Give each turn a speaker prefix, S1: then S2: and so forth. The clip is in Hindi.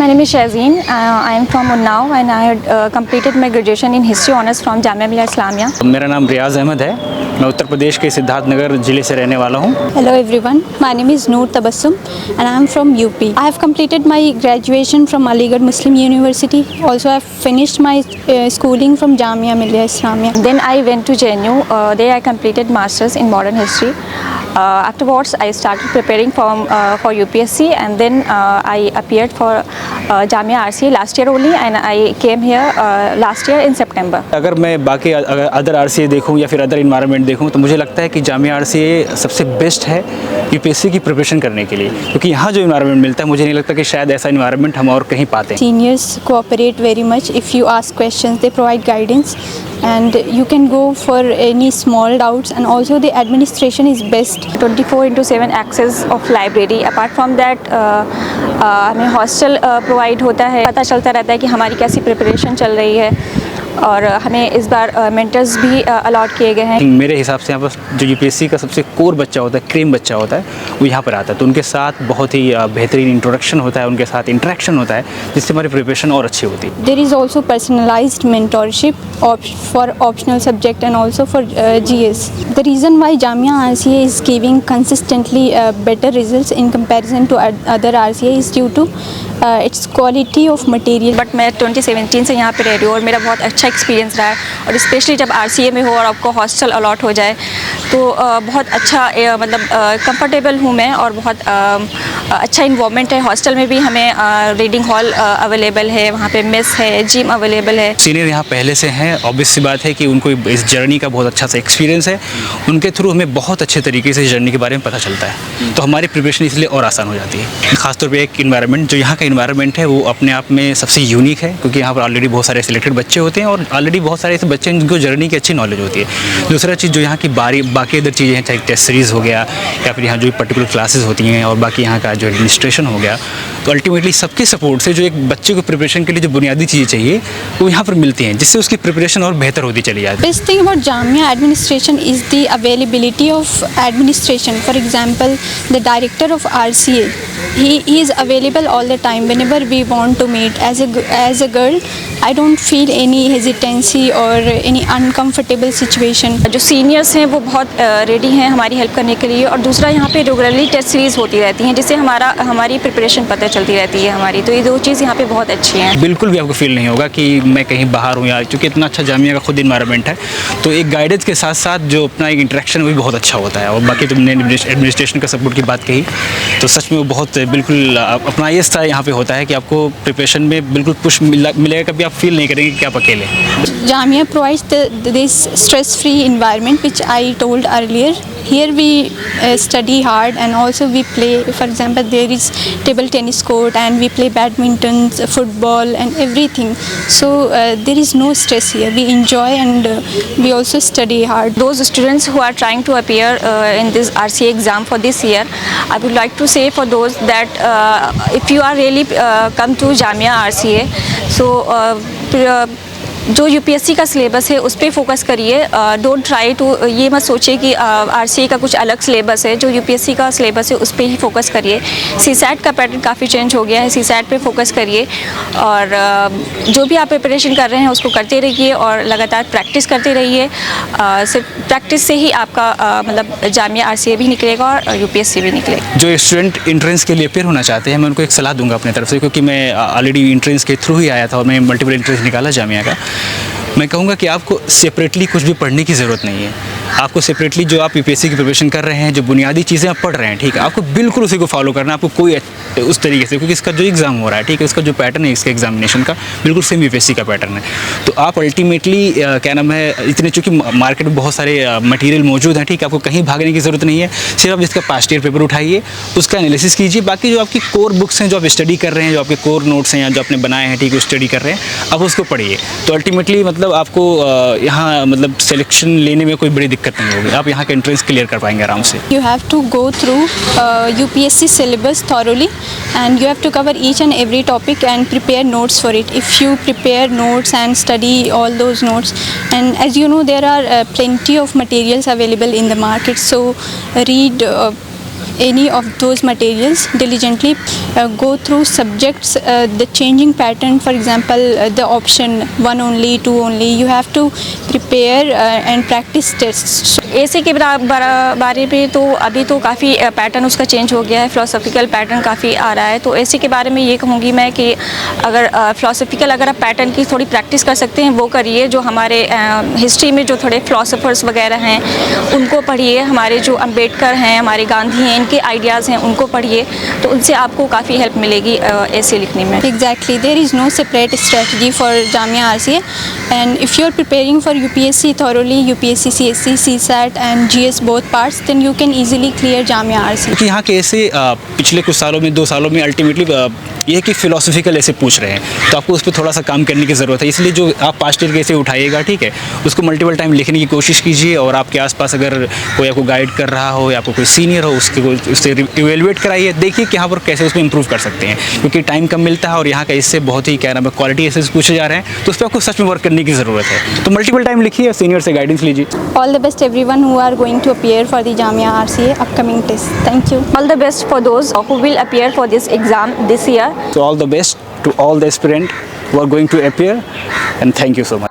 S1: my name is Shazeen. I am from Unnao and I had completed my graduation in History Honours from Jamia Millia Islamia.
S2: मेरा नाम रियाज़ अहमद है। मैं उत्तर प्रदेश के सिद्धार्थनगर ज़िले से रहने वाला हूँ।
S3: Hello everyone, my name is Noor Tabassum and I am from UP. I have completed my graduation from Aligarh Muslim University. Also I have finished my schooling from Jamia Millia Islamia.
S1: Then I went to JNU. There I completed Masters in Modern History. Afterwards I started preparing for UPSC and then I appeared for Jamia RCA last year only and I came here last year in September.
S2: अगर मैं बाकी अदर RCA देखूँ या फिर अदर इन्वायरमेंट देखूँ तो मुझे लगता है कि जामिया RCA सबसे बेस्ट है यूपीएससी की प्रिपरेशन करने के लिए, क्योंकि यहाँ जो इन्वायरमेंट मिलता है मुझे नहीं लगता कि शायद ऐसा इन्वायरमेंट हम और कहीं पाते हैं।
S3: Seniors cooperate very much. If you ask questions, they provide guidance and you can go for any small doubts, and also the administration is best.
S1: 24/7 access of library. Apart from that हमें हॉस्टल प्रोवाइड होता है, पता चलता रहता है कि हमारी कैसी प्रिपरेशन चल रही है और हमें इस बार मेंटर्स भी अलॉट किए गए हैं।
S2: मेरे हिसाब से यहाँ पर जो यूपीएससी का सबसे कोर बच्चा होता है, क्रीम बच्चा होता है, वो यहाँ पर आता है, तो उनके साथ बहुत ही बेहतरीन इंट्रोडक्शन होता है, उनके साथ इंटरेक्शन होता है, जिससे हमारी प्रिपरेशन और अच्छी होती है।
S3: There is also personalized mentorship for optional subject and also for GS. The reason why Jamia RCA is giving consistently better results in comparison to other RCA is due to its quality of material.
S1: But मैं 2017 से यहाँ पे रह रही हूँ और मेरा बहुत अच्छा एक्सपीरियंस रहा है, और स्पेशली जब RCA में हो और आपको हॉस्टल अलॉट हो जाए तो बहुत अच्छा मतलब कंफर्टेबल हूँ मैं, और बहुत अच्छा इन्वॉर्मेंट है। हॉस्टल में भी हमें रीडिंग हॉल अवेलेबल है, वहाँ पे मेस है, जिम अवेलेबल है।
S2: सीनियर यहाँ पहले से हैं, ऑब्वियस सी बात है कि उनको इस जर्नी का बहुत अच्छा सा एक्सपीरियंस है, उनके थ्रू हमें बहुत अच्छे तरीके से इस जर्नी के बारे में पता चलता है, तो हमारी प्रिपरेशन इसलिए और आसान हो जाती है। खासतौर पे एक इन्वायरमेंट, जो यहाँ का इन्वायरमेंट है वो अपने आप में सबसे यूनिक है, क्योंकि यहाँ पर ऑलरेडी बहुत सारे सिलेक्टेड बच्चे होते हैं और ऑलरेडी बहुत सारे ऐसे बच्चे हैं जिनको जर्नी की अच्छी नॉलेज होती है। दूसरा चीज़ जो यहाँ की बाकी अदर चीज़ें हैं, चाहे टेस्ट सीरीज़ हो गया या फिर यहाँ जो पर्टिकुलर क्लासेस होती हैं और बाकी यहाँ का जो एडमिनिस्ट्रेशन हो गया, तो अल्टीमेटली सबके सपोर्ट से जो एक बच्चे को प्रिपरेशन के लिए जो बुनियादी चीज़ें चाहिए वो यहाँ पर मिलती हैं, जिससे उसकी प्रिपरेशन और बेहतर होती चली जाती है।
S3: Best thing about Jamia administration is the availability of administration. For example, the director of RCA, he is available all the time whenever we want to meet. As a girl, I don't feel any hesitancy or any uncomfortable situation.
S1: जो सीनियर्स हैं वो बहुत रेडी हैं हमारी हेल्प करने के लिए, और दूसरा यहाँ पे रेगुलरली टेस्ट सीरीज़ होती रहती हैं, जिससे हमारी प्रिपरेशन पता चलती रहती है हमारी, तो ये दो चीज़ यहाँ पे बहुत अच्छी हैं।
S2: बिल्कुल भी आपको फील नहीं होगा कि मैं कहीं बाहर हूँ यार, क्योंकि इतना अच्छा जामिया का खुद इन्वायरमेंट है, तो एक गाइडेंस के साथ साथ जो अपना एक इंटरेक्शन वो भी बहुत अच्छा होता है। और बाकी तुमने एडमिनिस्ट्रेशन का सपोर्ट की बात कही, तो सच में वो बहुत बिल्कुल अपना ये स्टाइल यहाँ पे होता है कि आपको प्रिपरेशन में बिल्कुल पुश मिलेगा, कभी आप फील नहीं करेंगे कि आप अकेले।
S3: Jamia provides this stress-free environment which I told earlier. Here we study hard and also we play. For example, there is table tennis court and we play badminton, football and everything. So there is no stress here. We enjoy and we also study hard.
S1: Those students who are trying to appear in this RCA exam for this year, I would like to say for those that if you are really come to Jamia RCA, so जो यूपीएससी का सिलेबस है उस पर फोकस करिए। डोंट ट्राई टू, ये मत सोचिए कि आरसीए का कुछ अलग सिलेबस है, जो यूपीएससी का सिलेबस है उस पर ही फोकस करिए। सीसैट का पैटर्न काफ़ी चेंज हो गया है, सीसैट पे फोकस करिए, और जो भी आप प्रिपरेशन कर रहे हैं उसको करते रहिए और लगातार प्रैक्टिस करते रहिए। सिर्फ प्रैक्टिस से ही आपका मतलब जामिया आरसीए भी निकलेगा और यूपीएससी भी निकलेगा।
S2: जो स्टूडेंट इंट्रेंस के लिए अपेयर होना चाहते हैं, मैं उनको एक सलाह दूंगा अपनी तरफ से, क्योंकि मैं ऑलरेडी इंट्रेंस के थ्रू ही आया था और मैं मल्टीपल इंट्रेंस निकाला जामिया का। मैं कहूँगा कि आपको सेपरेटली कुछ भी पढ़ने की ज़रूरत नहीं है। आपको सेपरेटली जो आप यूपीएससी की प्रिपरेशन कर रहे हैं, जो बुनियादी चीज़ें आप पढ़ रहे हैं, ठीक है, आपको बिल्कुल उसी को फॉलो करना है। आपको कोई उस तरीके से, क्योंकि इसका जो एग्ज़ाम हो रहा है, ठीक है, इसका जो पैटर्न है इसका एग्जामिनेशन का बिल्कुल सेम यूपीएससी का पैटर्न है। तो आप अल्टीमेटली क्या नाम है, इतने चूँकि मार्केट में बहुत सारे मटीरियल मौजूद हैं, ठीक है, आपको कहीं भागने की ज़रूरत नहीं है। सिर्फ आप इसका पास्ट ईयर पेपर उठाइए, उसका एनालिसिस कीजिए, बाकी जो आपकी कोर बुक्स हैं, जो आप स्टडी कर रहे हैं, जो आपके कोर नोट्स हैं या जो आपने बनाए हैं, ठीक है, स्टडी कर रहे हैं, आप उसको पढ़िए। तो अल्टीमेटली मतलब आपको यहाँ मतलब सिलेक्शन लेने में कोई बड़ी दिक्कत नहीं होगी, आप यहाँ का एंट्रेंस क्लियर कर पाएंगे आराम से।
S3: You have to go through UPSC syllabus thoroughly and you have to cover each and every topic and prepare notes for it. If you prepare notes and study all those notes, and as you know there are plenty of materials available in the market, so read any of those materials diligently, go through subjects, the changing pattern, for example, the option 1 only, 2 only, you have to prepare and practice tests.
S1: AC के बारे में तो अभी तो काफ़ी पैटर्न उसका चेंज हो गया है, फ़िलोसॉफिकल पैटर्न काफ़ी आ रहा है। तो एसी के बारे में ये कहूँगी मैं कि अगर फ़िलोसॉफिकल अगर आप पैटर्न की थोड़ी प्रैक्टिस कर सकते हैं वो करिए। जो हमारे हिस्ट्री में जो थोड़े फ़िलोसोफर्स वगैरह हैं उनको पढ़िए, हमारे जो अम्बेडकर हैं, हमारे गांधी हैं, इनके आइडियाज़ हैं उनको पढ़िए, तो उनसे आपको काफ़ी हेल्प मिलेगी एसी लिखने में।
S3: Exactly, there is no separate strategy for Jamia RCA, and if you are preparing for UPSC thoroughly, UPSC CSC, CSAT and GS both parts, then you can easily clear Jamia RCA.
S2: क्योंकि यहाँ के ऐसे पिछले कुछ सालों में 2 सालों में अल्टीमेटली ये है कि फ़िलोसॉफिकल ऐसे पूछ रहे हैं, तो आपको उस पर थोड़ा सा काम करने की ज़रूरत है। इसलिए जो आप पास्ट ईयर के ऐसे उठाइएगा, ठीक है, उसको मल्टीपल टाइम लिखने की कोशिश कीजिए, और आपके आसपास अगर कोई आपको गाइड कर रहा हो या आपको कोई सीनियर हो उससे इवेलुएट कराइए, देखिए कि यहाँ पर कैसे उसमें इंप्रूव कर सकते हैं, क्योंकि टाइम कम मिलता है और यहाँ का इससे बहुत ही क्या नाम है क्वालिटी ऐसे पूछे जा रहे हैं, तो उस पर आपको सच में वर्क करने की ज़रूरत है। तो मल्टीपल टाइम लिखिए, सीनियर से गाइडेंस लीजिए।
S3: All the best everyone who are going to appear for the Jamia RCA upcoming test. Thank you.
S1: All the best for those who will appear for this exam this year.
S2: So all the best to all the aspirants who are going to appear, and thank you so much.